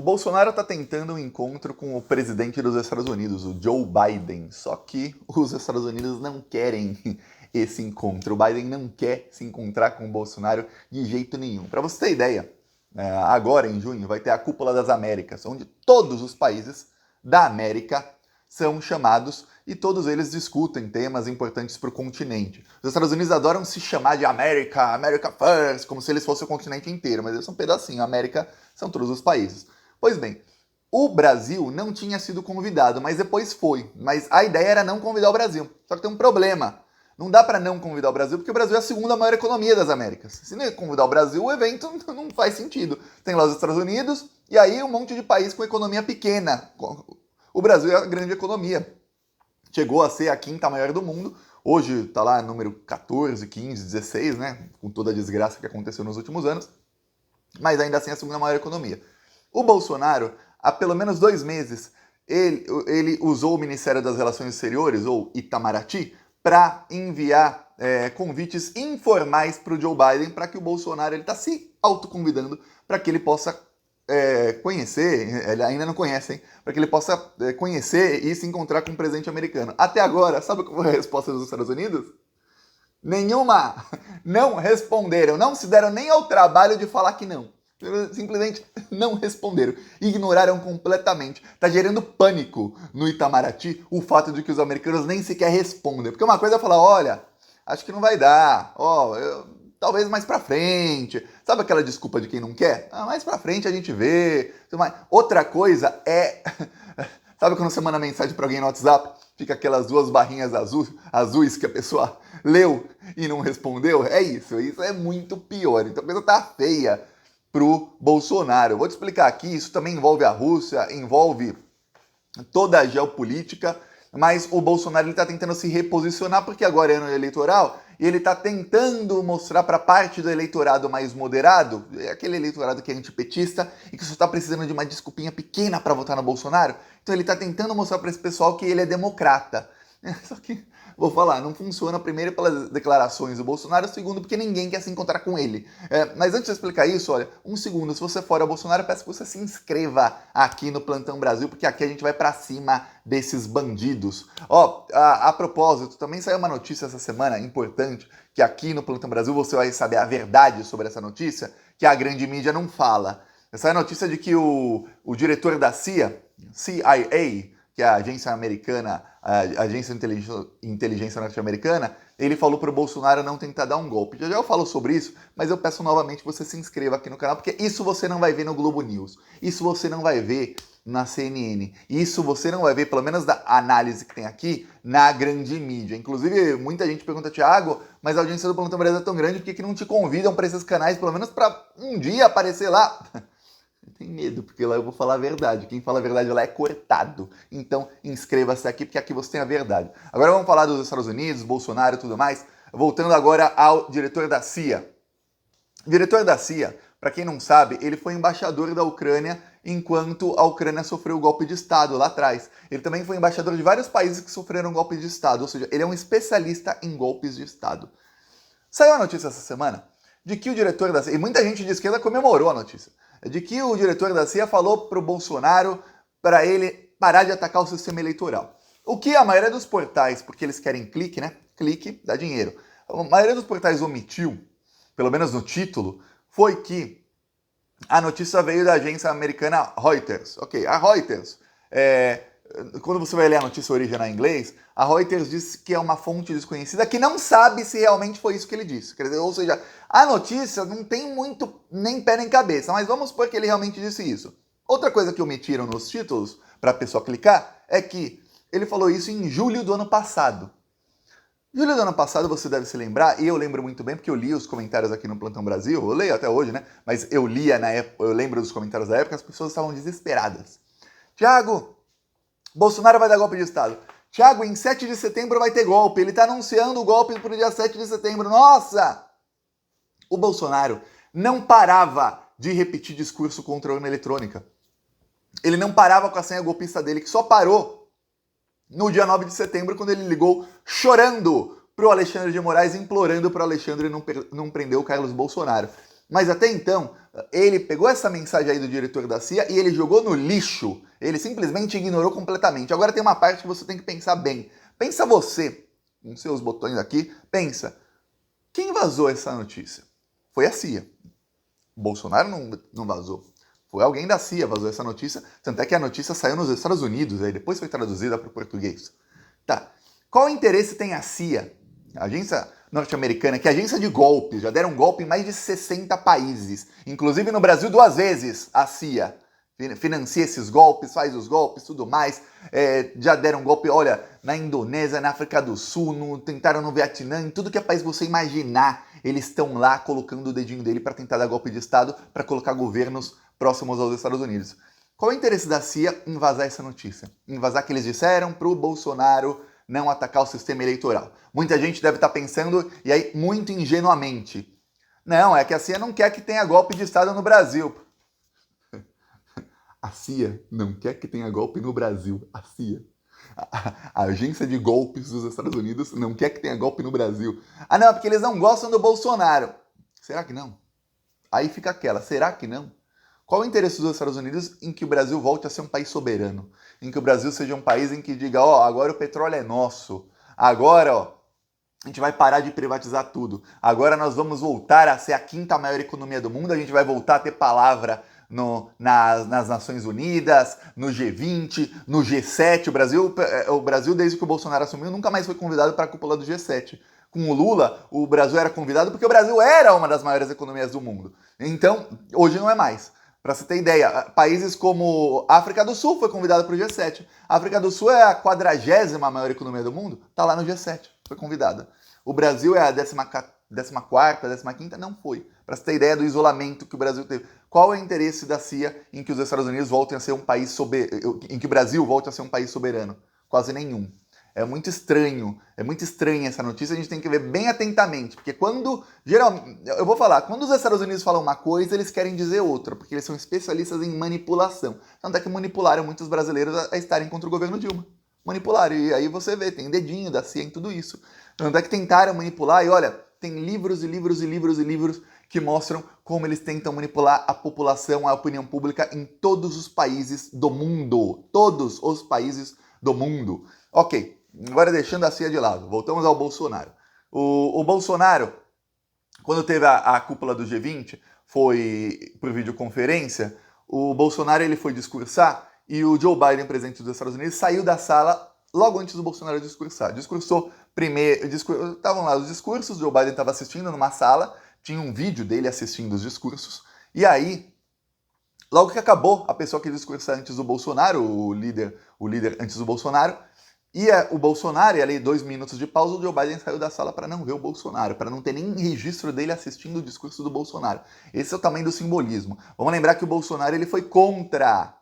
Bolsonaro está tentando um encontro com o presidente dos Estados Unidos, o Joe Biden, só que os Estados Unidos não querem esse encontro. O Biden não quer se encontrar com o Bolsonaro de jeito nenhum. Para você ter ideia, agora em junho vai ter a Cúpula das Américas, onde todos os países da América são chamados e todos eles discutem temas importantes para o continente. Os Estados Unidos adoram se chamar de América, America First, como se eles fossem o continente inteiro, mas eles são um pedacinho. A América são todos os países. Pois bem, o Brasil não tinha sido convidado, mas depois foi. Mas a ideia era não convidar o Brasil. Só que tem um problema. Não dá para não convidar o Brasil, porque o Brasil é a segunda maior economia das Américas. Se não convidar o Brasil, o evento não faz sentido. Tem lá os Estados Unidos, e aí um monte de país com economia pequena. O Brasil é a grande economia. Chegou a ser a quinta maior do mundo. Hoje está lá número 14, 15, 16, né? Com toda a desgraça que aconteceu nos últimos anos. Mas ainda assim é a segunda maior economia. O Bolsonaro, há pelo menos 2 meses, ele usou o Ministério das Relações Exteriores, ou Itamaraty, para enviar convites informais para o Joe Biden, para que o Bolsonaro está se autoconvidando para que ele possa conhecer, ele ainda não conhece, para que ele possa conhecer e se encontrar com o presidente americano. Até agora, sabe qual foi a resposta dos Estados Unidos? Nenhuma! Não responderam, não se deram nem ao trabalho de falar que não. Simplesmente não responderam, ignoraram completamente. Tá gerando pânico no Itamaraty o fato de que os americanos nem sequer respondem. Porque uma coisa é falar, olha, acho que não vai dar, talvez mais pra frente. Sabe aquela desculpa de quem não quer? Mais pra frente a gente vê. Outra coisa é... Sabe quando você manda mensagem pra alguém no WhatsApp, fica aquelas 2 barrinhas azuis que a pessoa leu e não respondeu? É isso é muito pior. Então a coisa tá feia pro Bolsonaro. Vou te explicar aqui, isso também envolve a Rússia, envolve toda a geopolítica, mas o Bolsonaro está tentando se reposicionar porque agora é ano eleitoral e ele está tentando mostrar para parte do eleitorado mais moderado, aquele eleitorado que é antipetista e que só está precisando de uma desculpinha pequena para votar no Bolsonaro. Então ele está tentando mostrar para esse pessoal que ele é democrata. Só que, vou falar, não funciona primeiro pelas declarações do Bolsonaro, segundo porque ninguém quer se encontrar com ele. Mas antes de explicar isso, olha, um segundo, se você for ao Bolsonaro, peço que você se inscreva aqui no Plantão Brasil, porque aqui a gente vai pra cima desses bandidos. A propósito, também saiu uma notícia essa semana importante, que aqui no Plantão Brasil você vai saber a verdade sobre essa notícia, que a grande mídia não fala. Essa é a notícia de que o diretor da CIA, que é a agência americana, a agência de inteligência norte-americana, ele falou para o Bolsonaro não tentar dar um golpe. Já eu falo sobre isso, mas eu peço novamente que você se inscreva aqui no canal, porque isso você não vai ver no Globo News, isso você não vai ver na CNN, isso você não vai ver, pelo menos da análise que tem aqui, na grande mídia. Inclusive, muita gente pergunta, Thiago, mas a audiência do Plantão Brasil é tão grande, por que não te convidam para esses canais, pelo menos para um dia aparecer lá? Tem medo, porque lá eu vou falar a verdade. Quem fala a verdade lá é cortado. Então, inscreva-se aqui, porque aqui você tem a verdade. Agora vamos falar dos Estados Unidos, Bolsonaro e tudo mais. Voltando agora ao diretor da CIA. O diretor da CIA, para quem não sabe, ele foi embaixador da Ucrânia enquanto a Ucrânia sofreu o golpe de Estado lá atrás. Ele também foi embaixador de vários países que sofreram golpe de Estado, ou seja, ele é um especialista em golpes de Estado. Saiu a notícia essa semana de que o diretor da CIA, e muita gente de esquerda comemorou a notícia, de que o diretor da CIA falou para o Bolsonaro para ele parar de atacar o sistema eleitoral. O que a maioria dos portais, porque eles querem clique, né? Clique dá dinheiro. A maioria dos portais omitiu, pelo menos no título, foi que a notícia veio da agência americana Reuters. Ok, a Reuters, quando você vai ler a notícia original em inglês, a Reuters diz que é uma fonte desconhecida que não sabe se realmente foi isso que ele disse. Quer dizer, ou seja, a notícia não tem muito nem pé nem cabeça, mas vamos supor que ele realmente disse isso. Outra coisa que omitiram nos títulos, para a pessoa clicar, é que ele falou isso em julho do ano passado. Julho do ano passado, você deve se lembrar, e eu lembro muito bem, porque eu li os comentários aqui no Plantão Brasil, eu leio até hoje, né? Mas eu lia na época, eu lembro dos comentários da época, as pessoas estavam desesperadas. Thiago, Bolsonaro vai dar golpe de Estado. Thiago, em 7 de setembro vai ter golpe. Ele está anunciando o golpe para o dia 7 de setembro. Nossa! O Bolsonaro não parava de repetir discurso contra a urna eletrônica. Ele não parava com a senha golpista dele, que só parou no dia 9 de setembro, quando ele ligou chorando para o Alexandre de Moraes, implorando para o Alexandre não prender o Carlos Bolsonaro. Mas até então, ele pegou essa mensagem aí do diretor da CIA e ele jogou no lixo. Ele simplesmente ignorou completamente. Agora tem uma parte que você tem que pensar bem. Pensa você, com seus botões aqui, pensa. Quem vazou essa notícia? Foi a CIA. Bolsonaro não vazou. Foi alguém da CIA vazou essa notícia, tanto é que a notícia saiu nos Estados Unidos, aí depois foi traduzida para o português. Tá. Qual interesse tem a CIA, a agência norte-americana, que é agência de golpes, já deram golpe em mais de 60 países, inclusive no Brasil 2 vezes a CIA financia esses golpes, faz os golpes, tudo mais, já deram golpe, olha, na Indonésia, na África do Sul, tentaram no Vietnã, em tudo que é país que você imaginar, eles estão lá colocando o dedinho dele para tentar dar golpe de Estado, para colocar governos próximos aos Estados Unidos. Qual é o interesse da CIA em vazar essa notícia? Em vazar que eles disseram para o Bolsonaro não atacar o sistema eleitoral. Muita gente deve estar pensando, e aí muito ingenuamente, não, é que a CIA não quer que tenha golpe de Estado no Brasil. A CIA não quer que tenha golpe no Brasil. A CIA. A agência de golpes dos Estados Unidos não quer que tenha golpe no Brasil. Ah, não, é porque eles não gostam do Bolsonaro. Será que não? Aí fica aquela, será que não? Qual o interesse dos Estados Unidos em que o Brasil volte a ser um país soberano? Em que o Brasil seja um país em que diga, ó, agora o petróleo é nosso. Agora, ó, a gente vai parar de privatizar tudo. Agora nós vamos voltar a ser a 5ª maior economia do mundo, a gente vai voltar a ter palavra nas Nações Unidas, no G20, no G7. O Brasil, desde que o Bolsonaro assumiu, nunca mais foi convidado para a cúpula do G7. Com o Lula, o Brasil era convidado porque o Brasil era uma das maiores economias do mundo. Então, hoje não é mais. Para você ter ideia, países como a África do Sul foi convidado para o G7. A África do Sul é a 40ª maior economia do mundo, está lá no G7, foi convidada. O Brasil é a 14ª, 15ª, não foi. Para você ter ideia do isolamento que o Brasil teve. Qual é o interesse da CIA em que os Estados Unidos voltem a ser um país soberano, em que o Brasil volte a ser um país soberano? Quase nenhum. É muito estranha essa notícia, a gente tem que ver bem atentamente, porque eu vou falar, quando os Estados Unidos falam uma coisa, eles querem dizer outra, porque eles são especialistas em manipulação. Tanto é que manipularam muitos brasileiros a estarem contra o governo Dilma. Manipularam, e aí você vê, tem dedinho da CIA em tudo isso. Tanto é que tentaram manipular, e olha, tem livros e livros e livros e livros que mostram como eles tentam manipular a população, a opinião pública em todos os países do mundo. Todos os países do mundo. Ok, agora deixando a CIA de lado, voltamos ao Bolsonaro. O Bolsonaro, quando teve a cúpula do G20, foi por videoconferência, o Bolsonaro ele foi discursar e o Joe Biden, presidente dos Estados Unidos, saiu da sala logo antes do Bolsonaro discursar. Discursou primeiro, estavam lá os discursos, o Joe Biden estava assistindo numa sala, tinha um vídeo dele assistindo os discursos, e aí, logo que acabou, a pessoa que discursar antes do Bolsonaro, o líder antes do Bolsonaro, ia o Bolsonaro, e ali 2 minutos de pausa, o Joe Biden saiu da sala para não ver o Bolsonaro, para não ter nem registro dele assistindo o discurso do Bolsonaro. Esse é o tamanho do simbolismo. Vamos lembrar que o Bolsonaro ele foi contra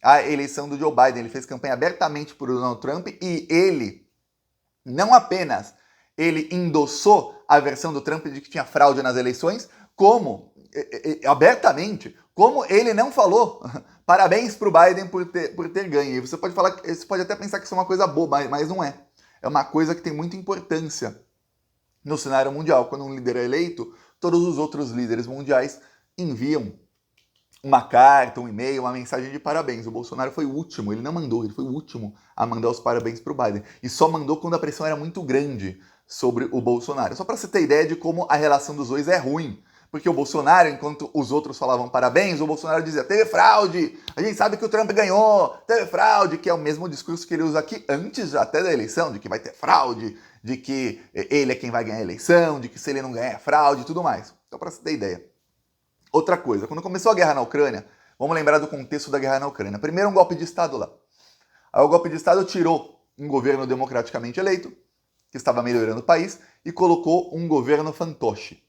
a eleição do Joe Biden, ele fez campanha abertamente por Donald Trump e ele não apenas ele endossou a versão do Trump de que tinha fraude nas eleições, como, abertamente, como ele não falou parabéns para o Biden por ter ganho. E você pode até pensar que isso é uma coisa boba, mas não é. É uma coisa que tem muita importância no cenário mundial. Quando um líder é eleito, todos os outros líderes mundiais enviam uma carta, um e-mail, uma mensagem de parabéns. O Bolsonaro foi o último, ele não mandou, ele foi o último a mandar os parabéns para o Biden. E só mandou quando a pressão era muito grande sobre o Bolsonaro. Só para você ter ideia de como a relação dos dois é ruim. Porque o Bolsonaro, enquanto os outros falavam parabéns, o Bolsonaro dizia, teve fraude, a gente sabe que o Trump ganhou, teve fraude, que é o mesmo discurso que ele usa aqui antes até da eleição, de que vai ter fraude, de que ele é quem vai ganhar a eleição, de que se ele não ganhar é fraude e tudo mais. Só para você ter ideia. Outra coisa, quando começou a guerra na Ucrânia, vamos lembrar do contexto da guerra na Ucrânia. Primeiro um golpe de Estado lá. Aí o golpe de Estado tirou um governo democraticamente eleito, que estava melhorando o país, e colocou um governo fantoche.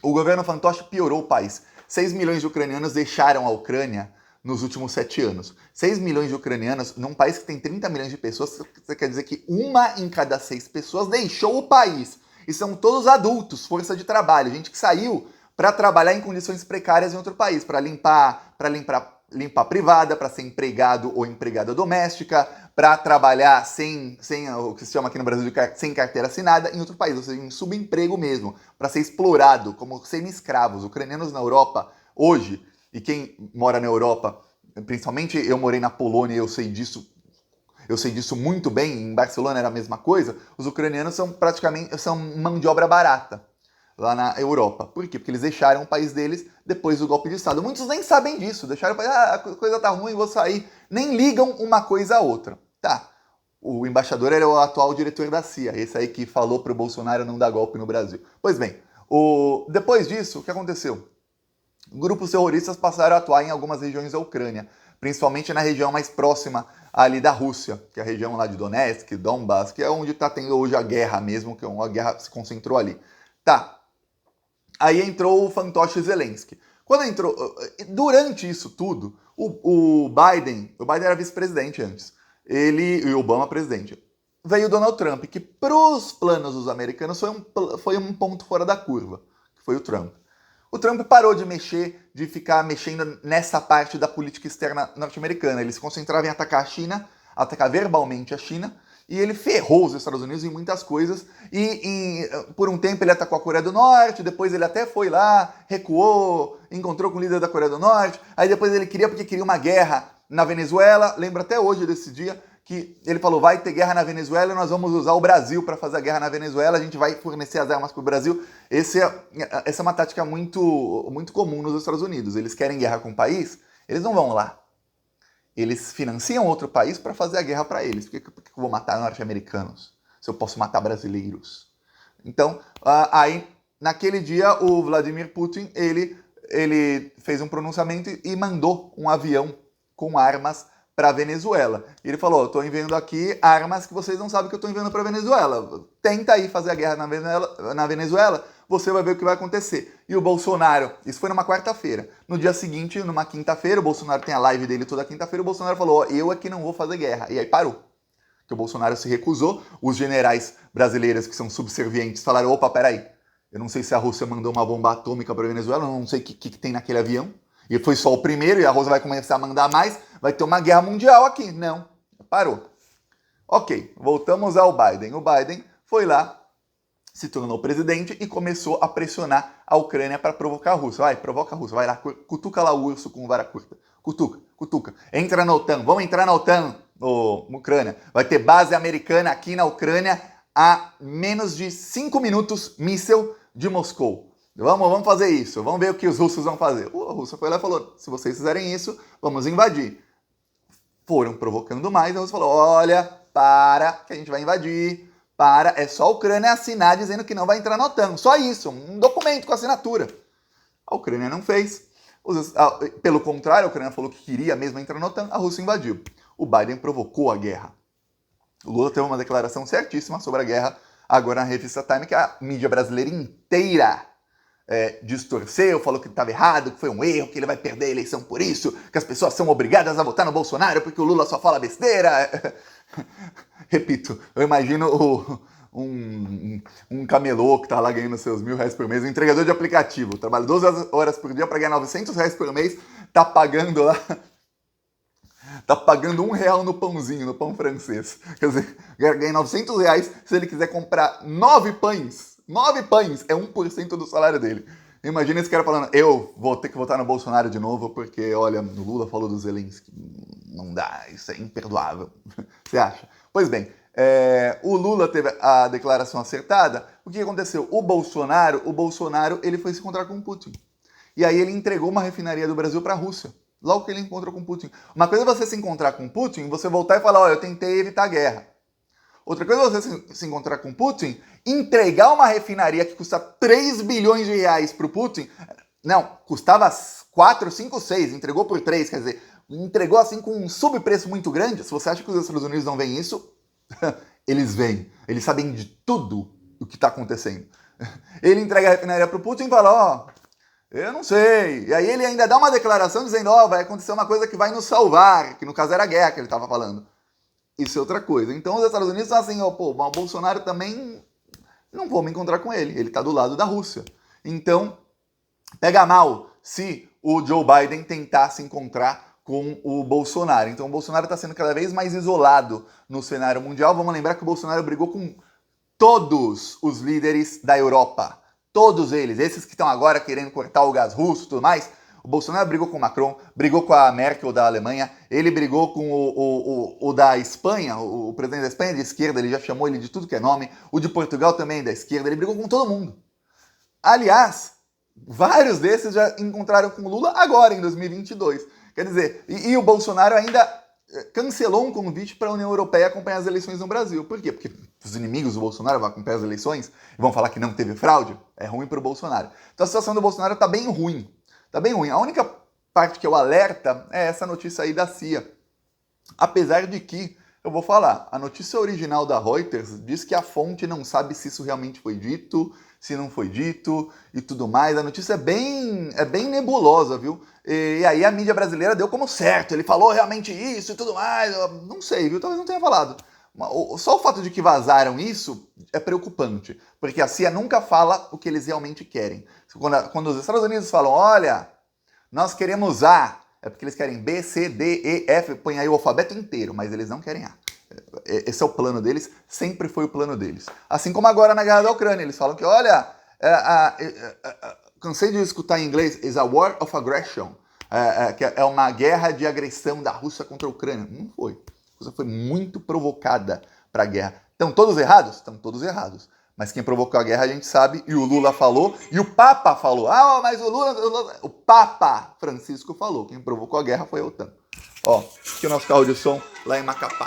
O governo fantoche piorou o país. 6 milhões de ucranianos deixaram a Ucrânia nos últimos 7 anos. 6 milhões de ucranianos, num país que tem 30 milhões de pessoas, você quer dizer que 1 em cada 6 pessoas deixou o país. E são todos adultos, força de trabalho, gente que saiu para trabalhar em condições precárias em outro país, para limpar privada, para ser empregado ou empregada doméstica, para trabalhar sem o que se chama aqui no Brasil de sem carteira assinada em outro país, ou seja, em subemprego mesmo, para ser explorado como semi-escravos. Ucranianos na Europa Hoje, e quem mora na Europa, principalmente eu morei na Polônia e eu sei disso muito bem, em Barcelona era a mesma coisa, os ucranianos são mão de obra barata lá na Europa. Por quê? Porque eles deixaram o país deles depois do golpe de Estado. Muitos nem sabem disso, deixaram o país, a coisa tá ruim, vou sair. Nem ligam uma coisa a outra. Tá, o embaixador era o atual diretor da CIA, esse aí que falou pro Bolsonaro não dar golpe no Brasil. Pois bem, depois disso, o que aconteceu? Grupos terroristas passaram a atuar em algumas regiões da Ucrânia, principalmente na região mais próxima ali da Rússia, que é a região lá de Donetsk, Donbass, que é onde está tendo hoje a guerra mesmo, que a guerra se concentrou ali. Tá, aí entrou o fantoche Zelensky. Quando entrou, durante isso tudo, o Biden era vice-presidente antes, ele e o Obama presidente. Veio o Donald Trump, que para os planos dos americanos foi um ponto fora da curva, que foi o Trump. O Trump parou de ficar mexendo nessa parte da política externa norte-americana. Ele se concentrava em atacar a China, atacar verbalmente a China, e ele ferrou os Estados Unidos em muitas coisas. Por um tempo ele atacou a Coreia do Norte, depois ele até foi lá, recuou, encontrou com o líder da Coreia do Norte, aí depois ele queria uma guerra na Venezuela. Lembro até hoje desse dia que ele falou, vai ter guerra na Venezuela e nós vamos usar o Brasil para fazer a guerra na Venezuela, a gente vai fornecer as armas para o Brasil. Essa é uma tática muito, muito comum nos Estados Unidos. Eles querem guerra com o país, eles não vão lá. Eles financiam outro país para fazer a guerra para eles. Por que eu vou matar norte-americanos se eu posso matar brasileiros? Então, aí, naquele dia, o Vladimir Putin, ele fez um pronunciamento e mandou um avião com armas para a Venezuela. E ele falou, eu estou enviando aqui armas que vocês não sabem que eu estou enviando para a Venezuela. Tenta aí fazer a guerra na Venezuela, você vai ver o que vai acontecer. E o Bolsonaro, isso foi numa quarta-feira. No dia seguinte, numa quinta-feira, o Bolsonaro tem a live dele toda quinta-feira, o Bolsonaro falou, eu aqui não vou fazer guerra. E aí parou. Que o Bolsonaro se recusou, os generais brasileiros que são subservientes falaram, opa, peraí, eu não sei se a Rússia mandou uma bomba atômica para a Venezuela, eu não sei o que tem naquele avião. E foi só o primeiro, e a Rússia vai começar a mandar mais, vai ter uma guerra mundial aqui. Não, parou. Ok, voltamos ao Biden. O Biden foi lá, se tornou presidente e começou a pressionar a Ucrânia para provocar a Rússia. Vai, provoca a Rússia, vai lá, cutuca lá o urso com vara curta. Cutuca. Entra na OTAN, vamos entrar na OTAN, Ucrânia. Vai ter base americana aqui na Ucrânia a menos de 5 minutos, míssil de Moscou. Vamos fazer isso, vamos ver o que os russos vão fazer. A Rússia foi lá e falou, se vocês fizerem isso, vamos invadir. Foram provocando mais, a Rússia falou, olha, para, que a gente vai invadir, é só a Ucrânia assinar dizendo que não vai entrar na OTAN, só isso, um documento com assinatura. A Ucrânia não fez, pelo contrário, a Ucrânia falou que queria mesmo entrar na OTAN, a Rússia invadiu. O Biden provocou a guerra. O Lula teve uma declaração certíssima sobre a guerra, agora na revista Time, que a mídia brasileira inteira distorceu, falou que estava errado, que foi um erro, que ele vai perder a eleição por isso, que as pessoas são obrigadas a votar no Bolsonaro porque o Lula só fala besteira. Repito, eu imagino um camelô que tá lá ganhando seus R$1.000 por mês, um entregador de aplicativo, trabalha 12 horas por dia para ganhar R$900 por mês, tá pagando lá, tá pagando R$1 no pãozinho, no pão francês. Quer dizer, ganha R$900 se ele quiser comprar 9 pães. 9 pães é 1% do salário dele. Imagina esse cara falando, eu vou ter que votar no Bolsonaro de novo porque, olha, o Lula falou do Zelensky. Não dá, isso é imperdoável. Você acha? Pois bem, o Lula teve a declaração acertada. O que aconteceu? O Bolsonaro, ele foi se encontrar com o Putin. E aí ele entregou uma refinaria do Brasil para a Rússia. Logo que ele encontrou com o Putin. Uma coisa é você se encontrar com o Putin, você voltar e falar, olha, eu tentei evitar a guerra. Outra coisa é você se encontrar com Putin, entregar uma refinaria que custa 3 bilhões de reais para o Putin. Não, custava 4, 5, 6, entregou por 3, quer dizer, entregou assim com um subpreço muito grande. Se você acha que os Estados Unidos não veem isso, eles veem. Eles sabem de tudo o que está acontecendo. Ele entrega a refinaria para o Putin e fala, eu não sei. E aí ele ainda dá uma declaração dizendo, vai acontecer uma coisa que vai nos salvar, que no caso era a guerra que ele estava falando. Isso é outra coisa. Então os Estados Unidos estão assim, o Bolsonaro também, não vou me encontrar com ele. Ele está do lado da Rússia. Então, pega mal se o Joe Biden tentar se encontrar com o Bolsonaro. Então o Bolsonaro está sendo cada vez mais isolado no cenário mundial. Vamos lembrar que o Bolsonaro brigou com todos os líderes da Europa. Todos eles. Esses que estão agora querendo cortar o gás russo e tudo mais. O Bolsonaro brigou com o Macron, brigou com a Merkel da Alemanha, ele brigou com o da Espanha, o presidente da Espanha de esquerda, ele já chamou ele de tudo que é nome, o de Portugal também da esquerda, ele brigou com todo mundo. Aliás, vários desses já encontraram com o Lula agora, em 2022. Quer dizer, e o Bolsonaro ainda cancelou um convite para a União Europeia acompanhar as eleições no Brasil. Por quê? Porque os inimigos do Bolsonaro vão acompanhar as eleições e vão falar que não teve fraude. É ruim para o Bolsonaro. Então a situação do Bolsonaro está bem ruim. Está bem ruim. A única parte que eu alerta é essa notícia aí da CIA. Apesar de que, eu vou falar, a notícia original da Reuters diz que a fonte não sabe se isso realmente foi dito, se não foi dito e tudo mais. A notícia é bem nebulosa, viu? E aí a mídia brasileira deu como certo, ele falou realmente isso e tudo mais. Eu não sei, viu? Talvez não tenha falado. Só o fato de que vazaram isso é preocupante, porque a CIA nunca fala o que eles realmente querem. Quando os Estados Unidos falam, olha, nós queremos A, é porque eles querem B, C, D, E, F, põe aí o alfabeto inteiro, mas eles não querem A. Esse é o plano deles, sempre foi o plano deles. Assim como agora na guerra da Ucrânia, eles falam que, olha, cansei de escutar em inglês, is a war of aggression, que é uma guerra de agressão da Rússia contra a Ucrânia. Não foi. A Rússia foi muito provocada para a guerra. Estão todos errados? Estão todos errados. Mas quem provocou a guerra a gente sabe, e o Lula falou, e o Papa falou. Ah, mas o Papa Francisco falou. Quem provocou a guerra foi a OTAN. Ó, aqui é o nosso carro de som lá em Macapá.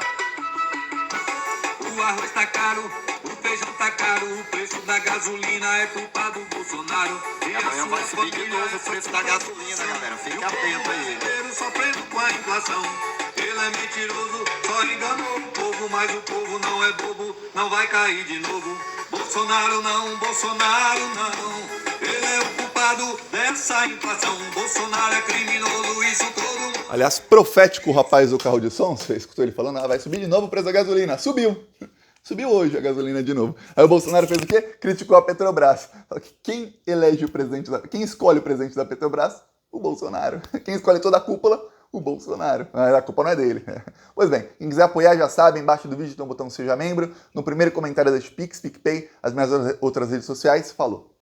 O arroz tá caro, o feijão tá caro, o preço da gasolina é culpa do Bolsonaro. E amanhã vai subir de novo o preço da gasolina, galera. Fique atento aí. O brasileiro sofrendo com a inflação. Ele é mentiroso, só enganou o povo, mas o povo não é bobo, não vai cair de novo. Bolsonaro não, Bolsonaro não. Ele é o culpado dessa inflação. Bolsonaro é criminoso, isso todo mundo. Aliás, profético o rapaz do carro de som, você escutou ele falando, vai subir de novo o preço da gasolina. Subiu. Subiu hoje a gasolina de novo. Aí o Bolsonaro fez o quê? Criticou a Petrobras. Quem elege o presidente quem escolhe o presidente da Petrobras? O Bolsonaro. Quem escolhe toda a cúpula? O Bolsonaro. Mas a culpa não é dele. Pois bem, quem quiser apoiar já sabe, embaixo do vídeo tem um botão Seja Membro. No primeiro comentário deste Pix, PicPay, as minhas outras redes sociais. Falou!